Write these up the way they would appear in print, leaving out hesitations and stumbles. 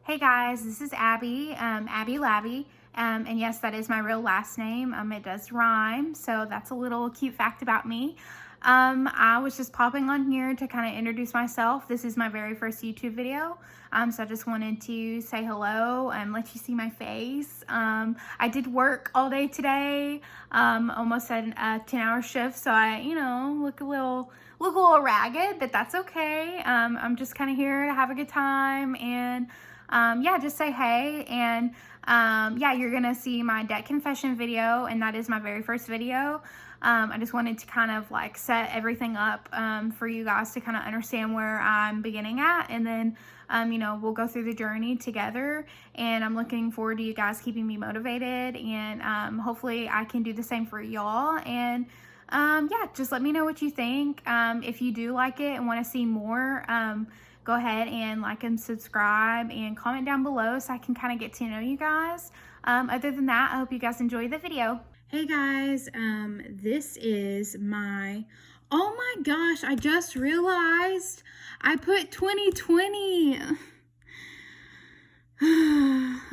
Hey guys, this is Abby, Abby Labby, and yes, that is my real last name. It does rhyme, so that's a little cute fact about me. I was just popping on here to kind of introduce myself. This is my very first YouTube video, so I just wanted to say hello and let you see my face. I did work all day today, almost at a 10-hour shift, so I, look a little ragged, but that's okay. I'm just kind of here to have a good time and yeah, just say hey. And yeah, you're gonna see my debt confession video, and that is my very first video. I just wanted to kind of like set everything up for you guys to kind of understand where I'm beginning at, and then we'll go through the journey together. And I'm looking forward to you guys keeping me motivated, and hopefully I can do the same for y'all. And yeah, just let me know what you think. If you do like it and want to see more, go ahead and like and subscribe and comment down below so I can kind of get to know you guys. Other than that, I hope you guys enjoy the video. Hey guys, this is my, oh my gosh, I just realized I put 2020.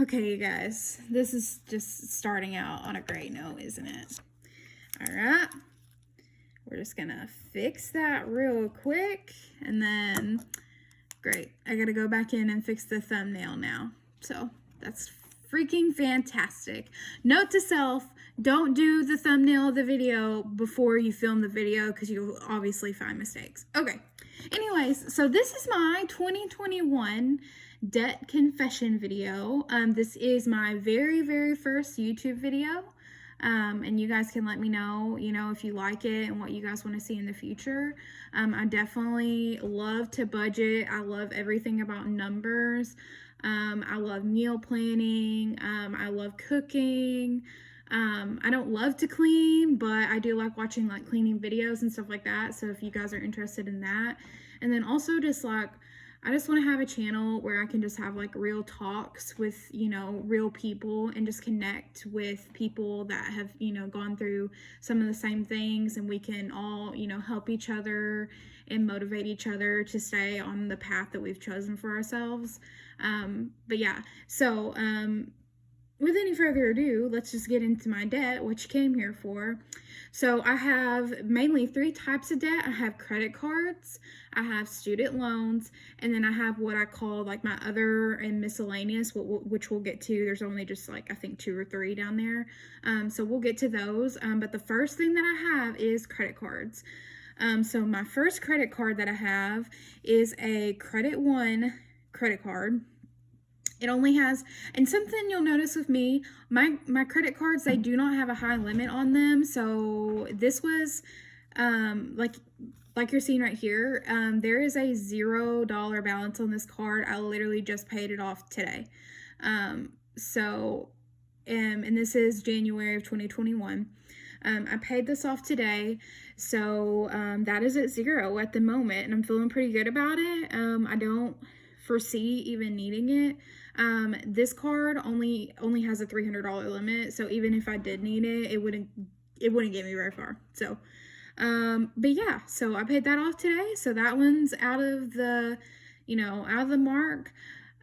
Okay, you guys, this is just starting out on a great note, isn't it? All right, we're just gonna fix that real quick, and then great, I gotta go back in and fix the thumbnail now. So that's freaking fantastic. Note to self, don't do the thumbnail of the video before you film the video because you'll obviously find mistakes. Okay, anyways, so this is my 2021 debt confession video. This is my very first YouTube video. And you guys can let me know, if you like it and what you guys want to see in the future. I definitely love to budget. I love everything about numbers. I love meal planning. I love cooking. I don't love to clean, but I do like watching like cleaning videos and stuff like that. So if you guys are interested in that, and then also just like, I just want to have a channel where I can just have like real talks with, real people and just connect with people that have, gone through some of the same things, and we can all, help each other and motivate each other to stay on the path that we've chosen for ourselves. But yeah, so with any further ado, let's just get into my debt, which you came here for. So I have mainly 3 types of debt. I have credit cards, I have student loans, and then I have what I call like my other and miscellaneous, which we'll get to. There's only just like, I think 2 or 3 down there. So we'll get to those. But the first thing that I have is credit cards. So my first credit card that I have is a Credit One credit card. It only has, and something you'll notice with me, my credit cards, they do not have a high limit on them. So this was, like you're seeing right here, there is a $0 balance on this card. I literally just paid it off today. And this is January of 2021. I paid this off today, so that is at 0 at the moment, and I'm feeling pretty good about it. I don't foresee even needing it. This card only has a $300 limit, so even if I did need it, it wouldn't get me very far. So but yeah, so I paid that off today, so that one's out of the mark.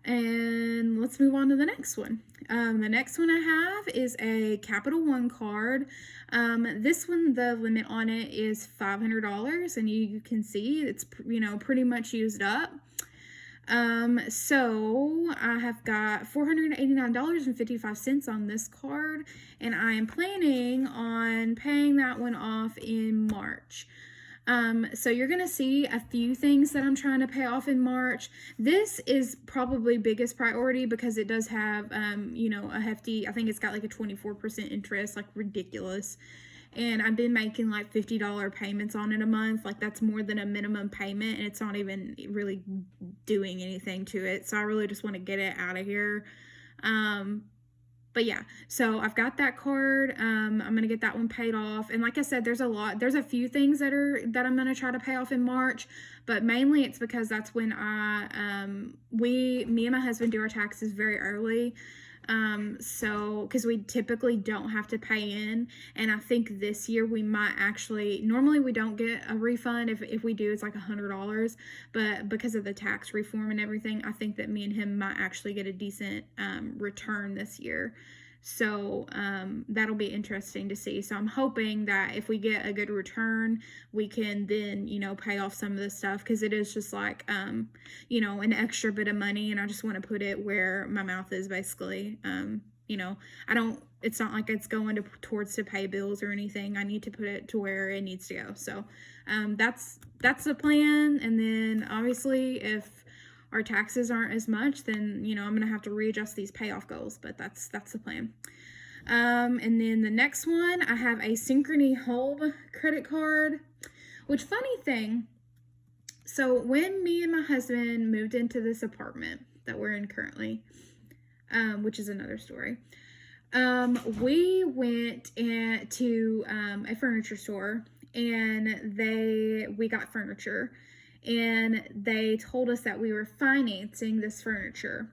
And let's move on to the next one. The next one I have is a Capital One card. This one, the limit on it is $500, and you can see it's pretty much used up. So I have got $489.55 on this card, and I am planning on paying that one off in March. So you're going to see a few things that I'm trying to pay off in March. This is probably biggest priority because it does have, a hefty, I think it's got like a 24% interest, like ridiculous. And I've been making like $50 payments on it a month. Like that's more than a minimum payment, and it's not even really doing anything to it. So I really just want to get it out of here. But yeah, so I've got that card. I'm going to get that one paid off. And like I said, there's a few things that I'm going to try to pay off in March, but mainly it's because that's when me and my husband do our taxes very early. So, because we typically don't have to pay in, and I think this year we might actually, normally we don't get a refund. If we do, it's like $100, but because of the tax reform and everything, I think that me and him might actually get a decent return this year. So that'll be interesting to see. So I'm hoping that if we get a good return, we can then, pay off some of this stuff, because it is just like, an extra bit of money, and I just want to put it where my mouth is, basically. I don't, it's not like it's going towards to pay bills or anything. I need to put it to where it needs to go. So that's the plan. And then obviously if our taxes aren't as much, then I'm gonna have to readjust these payoff goals, but that's the plan. And then the next one, I have a Synchrony Home credit card. Which, funny thing, so when me and my husband moved into this apartment that we're in currently, which is another story, we went to a furniture store, and we got furniture, and they told us that we were financing this furniture.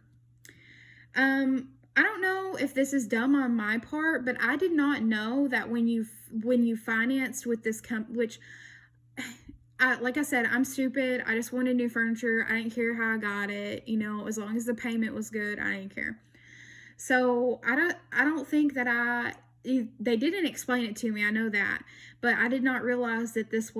I don't know if this is dumb on my part, but I did not know that when you financed with this which, like I said, I'm stupid. I just wanted new furniture. I didn't care how I got it. As long as the payment was good, I didn't care. So I don't think that they didn't explain it to me. I know that, but I did not realize that this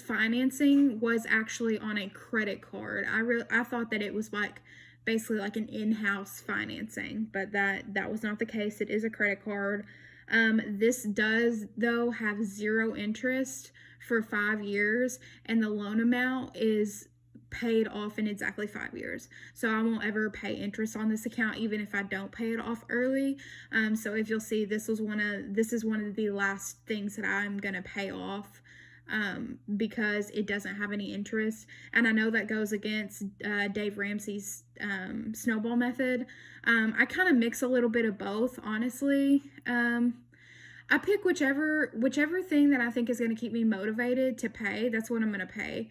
financing was actually on a credit card. I thought that it was like basically like an in-house financing, but that was not the case. It is a credit card. This does though have 0 interest for 5 years, and the loan amount is paid off in exactly 5 years. So I won't ever pay interest on this account, even if I don't pay it off early. So if you'll see, this is one of the last things that I'm gonna pay off, because it doesn't have any interest. And I know that goes against Dave Ramsey's snowball method. I kind of mix a little bit of both, honestly. I pick whichever thing that I think is going to keep me motivated to pay. That's what I'm going to pay.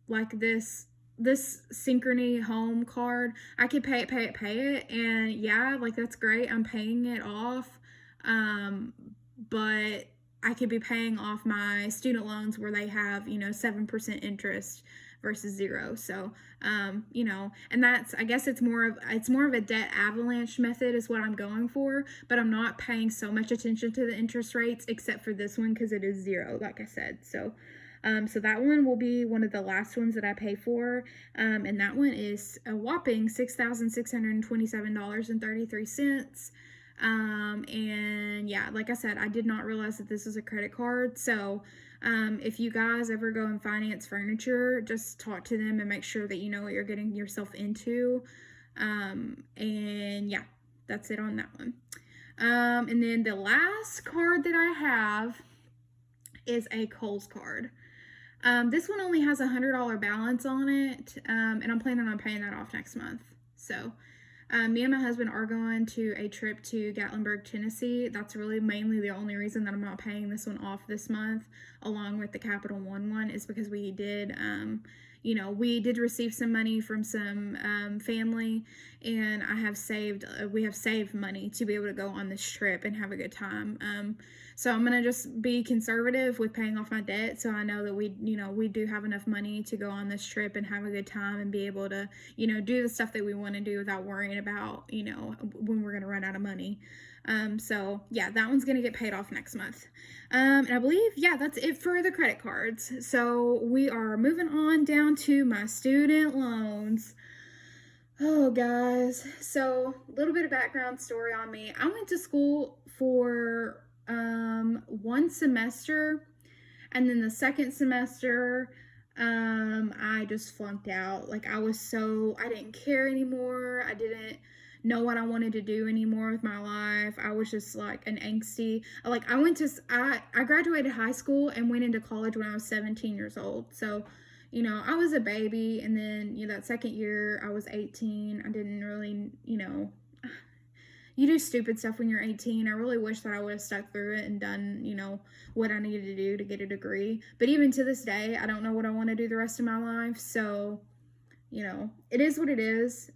Like this Synchrony Home card, I could pay it, and yeah, like that's great. I'm paying it off, but I could be paying off my student loans where they have 7% interest versus 0. So and that's, I guess it's more of a debt avalanche method is what I'm going for, but I'm not paying so much attention to the interest rates except for this one because it is 0, like I said. So so that one will be one of the last ones that I pay for, and that one is a whopping $6,627.33. And yeah, like I said, I did not realize that this is a credit card. So if you guys ever go and finance furniture, just talk to them and make sure that you know what you're getting yourself into. And yeah, that's it on that one. And then the last card that I have is a Kohl's card. This one only has $100 balance on it, and I'm planning on paying that off next month. So me and my husband are going to a trip to Gatlinburg, Tennessee. That's really mainly the only reason that I'm not paying this one off this month, along with the Capital one is because we did receive some money from some family, and we have saved money to be able to go on this trip and have a good time. So I'm going to just be conservative with paying off my debt, so I know that we do have enough money to go on this trip and have a good time and be able to, do the stuff that we want to do without worrying about, when we're going to run out of money. So yeah, that one's going to get paid off next month. And I believe, yeah, that's it for the credit cards. So we are moving on down to my student loans. Oh, guys. So a little bit of background story on me. I went to school for 1 semester, and then the second semester, I just flunked out. Like I didn't care anymore. I didn't know what I wanted to do anymore with my life. I was just like an angsty, like I graduated high school and went into college when I was 17 years old. So, I was a baby, and then, that second year I was 18. I didn't really, you do stupid stuff when you're 18. I really wish that I would have stuck through it and done, what I needed to do to get a degree. But even to this day, I don't know what I want to do the rest of my life. So, it is what it is.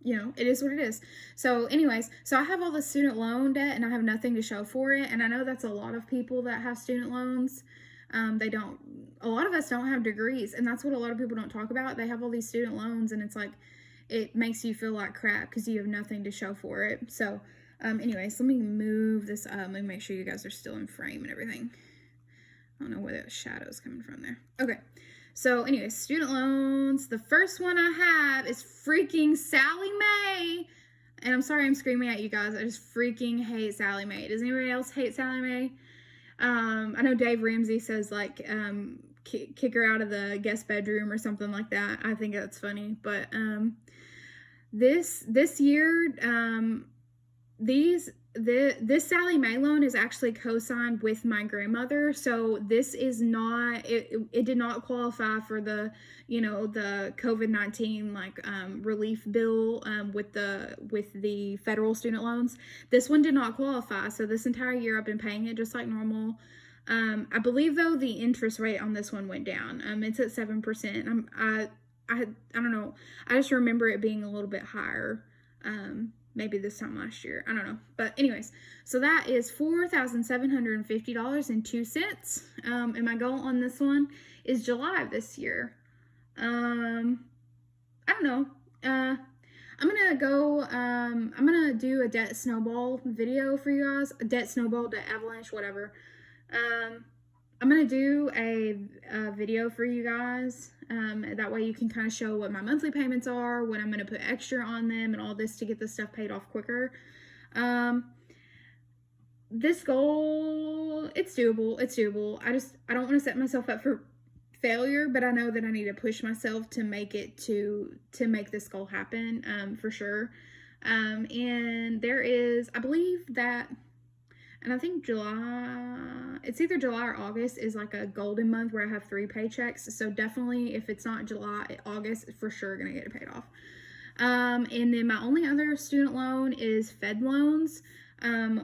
you know, it is what it is. So anyways, so I have all the student loan debt and I have nothing to show for it. And I know that's a lot of people that have student loans. A lot of us don't have degrees, and that's what a lot of people don't talk about. They have all these student loans, and it's like, it makes you feel like crap because you have nothing to show for it. So anyways, let me move this up and make sure you guys are still in frame and everything. I don't know where that shadow's coming from there. Okay. So anyways, student loans. The first one I have is freaking Sally Mae. And I'm sorry I'm screaming at you guys. I just freaking hate Sally Mae. Does anybody else hate Sally Mae? I know Dave Ramsey says like kick her out of the guest bedroom or something like that. I think that's funny. But this year, this Sally Mae loan is actually co-signed with my grandmother, so this is not, it did not qualify for the, you know, the COVID-19 like relief bill with the federal student loans. This one did not qualify, so this entire year I've been paying it just like normal. I believe though the interest rate on this one went down. It's at 7%. I don't know. I just remember it being a little bit higher. Maybe this time last year. I don't know. But anyways, so that is $4,750.02. And my goal on this one is July of this year. I don't know. I'm gonna do a debt snowball video for you guys. A debt snowball, debt avalanche, whatever. I'm gonna do a video for you guys. That way you can kind of show what my monthly payments are, what I'm gonna put extra on them, and all this to get this stuff paid off quicker. This goal, it's doable. It's doable. I don't want to set myself up for failure, but I know that I need to push myself to make it to make this goal happen, for sure. And there is, I believe that, and I think it's either July or August is like a golden month where I have 3 paychecks. So definitely, if it's not July, August, for sure gonna get it paid off. And then my only other student loan is Fed loans,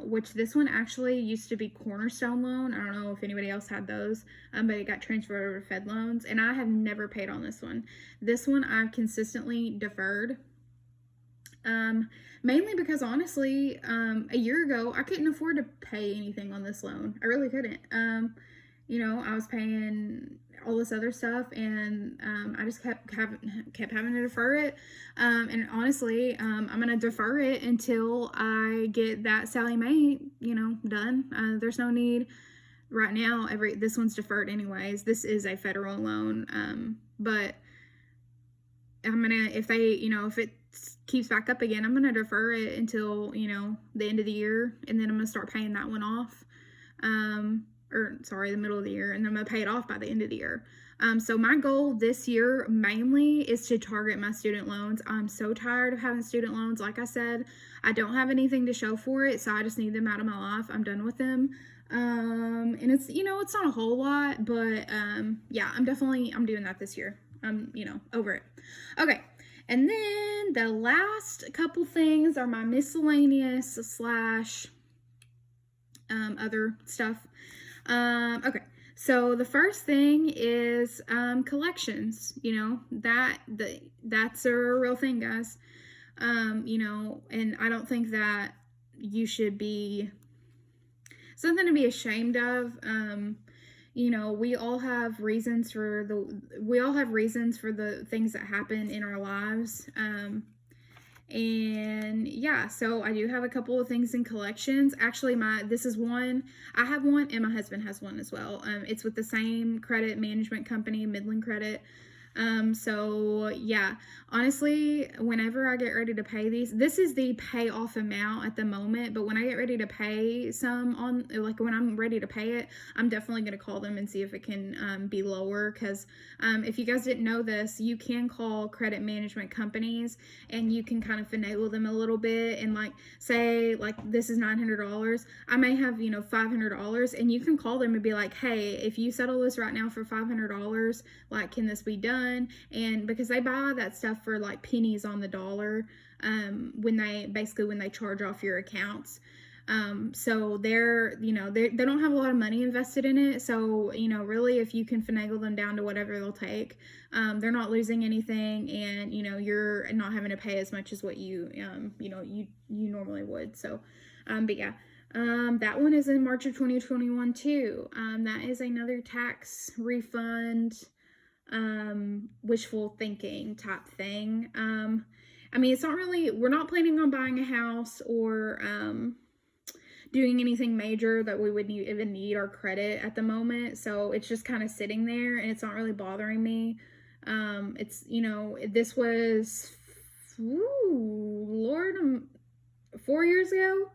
which this one actually used to be Cornerstone loan. I don't know if anybody else had those, but it got transferred over to Fed loans, and I have never paid on this one. This one I've consistently deferred. Mainly because honestly, a year ago, I couldn't afford to pay anything on this loan. I really couldn't. You know, I was paying all this other stuff, and I just kept having to defer it. And honestly, I'm gonna defer it until I get that Sally Mae, you know, done. There's no need right now. This one's deferred anyways. This is a federal loan, but I'm gonna, if it keeps back up again, I'm gonna defer it until, you know, the end of the year, and then I'm gonna start paying that one off. The middle of the year, and then I'm gonna pay it off by the end of the year. So my goal this year mainly is to target my student loans. I'm so tired of having student loans. Like I said, I don't have anything to show for it, so I just need them out of my life. I'm done with them. And it's, you know, it's not a whole lot, but yeah, I'm doing that this year. You know, over it. Okay. And then the last couple things are my miscellaneous / other stuff. Okay. So the first thing is collections. You know, that's a real thing, guys. You know, and I don't think that you should be something to be ashamed of. You know, we all have reasons for the things that happen in our lives. And yeah, so I do have a couple of things in collections. Actually, this is one. I have one, and my husband has one as well. It's with the same credit management company, Midland Credit. So yeah, honestly, whenever I get ready to pay this is the payoff amount at the moment, but when I get ready to pay when I'm ready to pay it, I'm definitely going to call them and see if it can, be lower. Cause, if you guys didn't know this, you can call credit management companies and you can kind of finagle them a little bit and like say like, this is $900. I may have, you know, $500, and you can call them and be like, hey, if you settle this right now for $500, like, can this be done? And because they buy that stuff for like pennies on the dollar, when they charge off your accounts. So they're, they don't have a lot of money invested in it. So, really, if you can finagle them down to whatever they'll take, they're not losing anything, and, you're not having to pay as much as what you normally would. So, but yeah. That one is in March of 2021 too. That is another tax refund, wishful thinking type thing. I mean, it's not really, we're not planning on buying a house or, doing anything major that we would even need our credit at the moment. So it's just kind of sitting there, and it's not really bothering me. It's, this was, Lord, 4 years ago,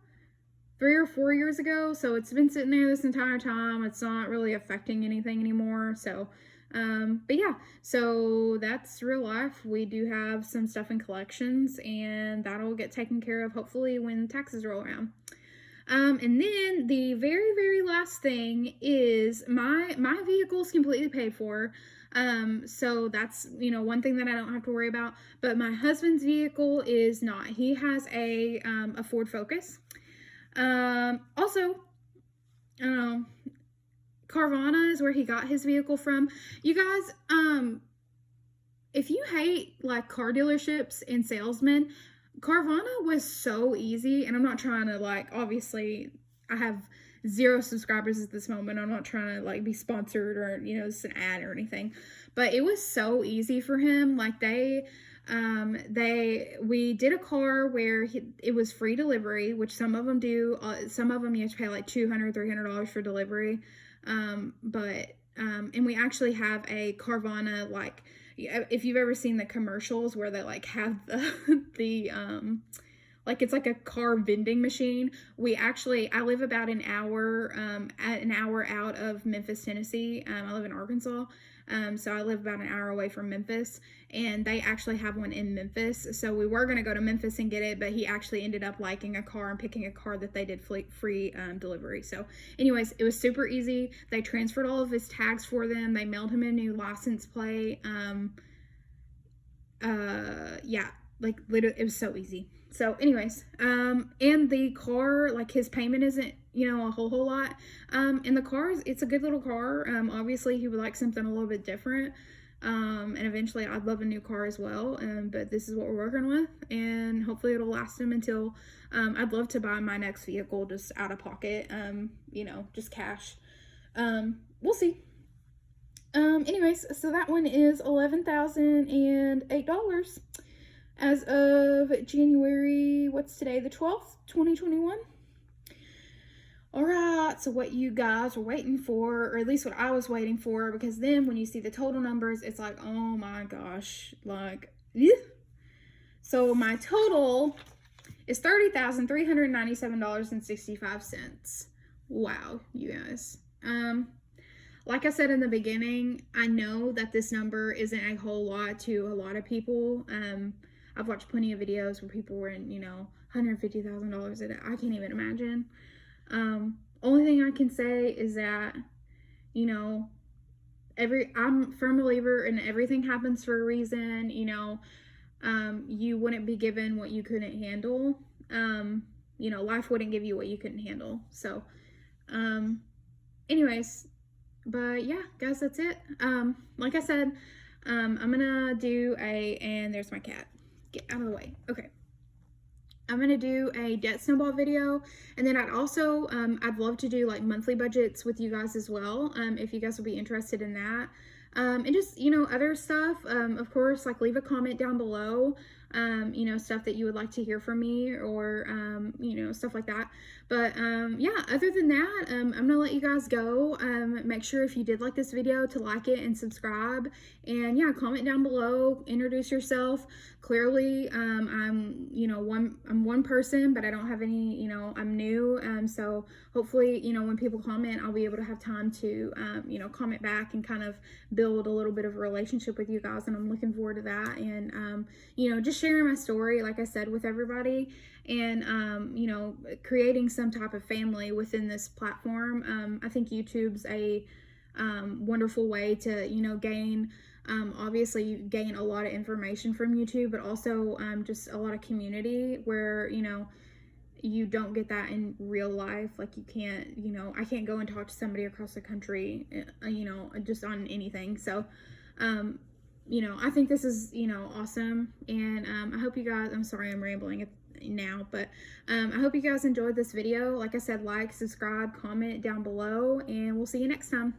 3 or 4 years ago. So it's been sitting there this entire time. It's not really affecting anything anymore. So, but yeah, so that's real life. We do have some stuff in collections, and that'll get taken care of hopefully when taxes roll around. And then the very, very last thing is my vehicle's completely paid for. So that's, one thing that I don't have to worry about, but my husband's vehicle is not. He has a Ford Focus. Also, Carvana is where he got his vehicle from. You guys, if you hate like car dealerships and salesmen, Carvana was so easy. And I'm not trying to, like, obviously I have 0 subscribers at this moment. I'm not trying to like be sponsored or, it's an ad or anything, but it was so easy for him. Like we did a car where it was free delivery, which some of them do. Some of them you have to pay like $200, $300 for delivery. And we actually have a Carvana, like, if you've ever seen the commercials where they like have the like it's like a car vending machine. I live about an hour out of Memphis, Tennessee. I live in Arkansas. So I live about an hour away from Memphis, and they actually have one in Memphis. So we were going to go to Memphis and get it, but he actually ended up liking a car and picking a car that they did free delivery. So anyways, it was super easy. They transferred all of his tags for them. They mailed him a new license plate. Yeah, like literally it was so easy. So anyways, and the car, like his payment isn't, a whole lot. And the car, it's a good little car. Obviously he would like something a little bit different. And eventually I'd love a new car as well. But this is what we're working with, and hopefully it'll last him until, I'd love to buy my next vehicle just out of pocket, just cash. We'll see. Anyways, so that one is $11,008 as of January, what's today, the 12th, 2021. All right, so what you guys were waiting for, or at least what I was waiting for, because then when you see the total numbers, it's like, oh my gosh, like, yeah. So my total is $30,397.65. Wow, you guys. Like I said in the beginning, I know that this number isn't a whole lot to a lot of people. I've watched plenty of videos where people were in, $150,000 a day. I can't even imagine. Only thing I can say is that, I'm a firm believer in everything happens for a reason. You wouldn't be given what you couldn't handle. Life wouldn't give you what you couldn't handle. So, anyways, but yeah, guys, that's it. Like I said, I'm gonna do and there's my cat. Get out of the way. Okay. I'm going to do a debt snowball video, and then I'd also, I'd love to do like monthly budgets with you guys as well, if you guys would be interested in that, and just, other stuff, of course, like leave a comment down below, stuff that you would like to hear from me, or, stuff like that. But, yeah, other than that, I'm going to let you guys go. Make sure if you did like this video to like it and subscribe, and yeah, comment down below, introduce yourself. Clearly, I'm one person, but I don't have any, I'm new. So hopefully, when people comment, I'll be able to have time to, comment back and kind of build a little bit of a relationship with you guys. And I'm looking forward to that. And, just sharing my story, like I said, with everybody, and, creating some type of family within this platform. I think YouTube's a wonderful way to, gain, obviously you gain a lot of information from YouTube, but also just a lot of community where, you don't get that in real life. Like you can't, you know, I can't go and talk to somebody across the country, you know, just on anything. So, you know, I think this is, you know, awesome. And I hope you guys, I'm sorry I'm rambling now, but I hope you guys enjoyed this video. Like I said, like, subscribe, comment down below, and we'll see you next time.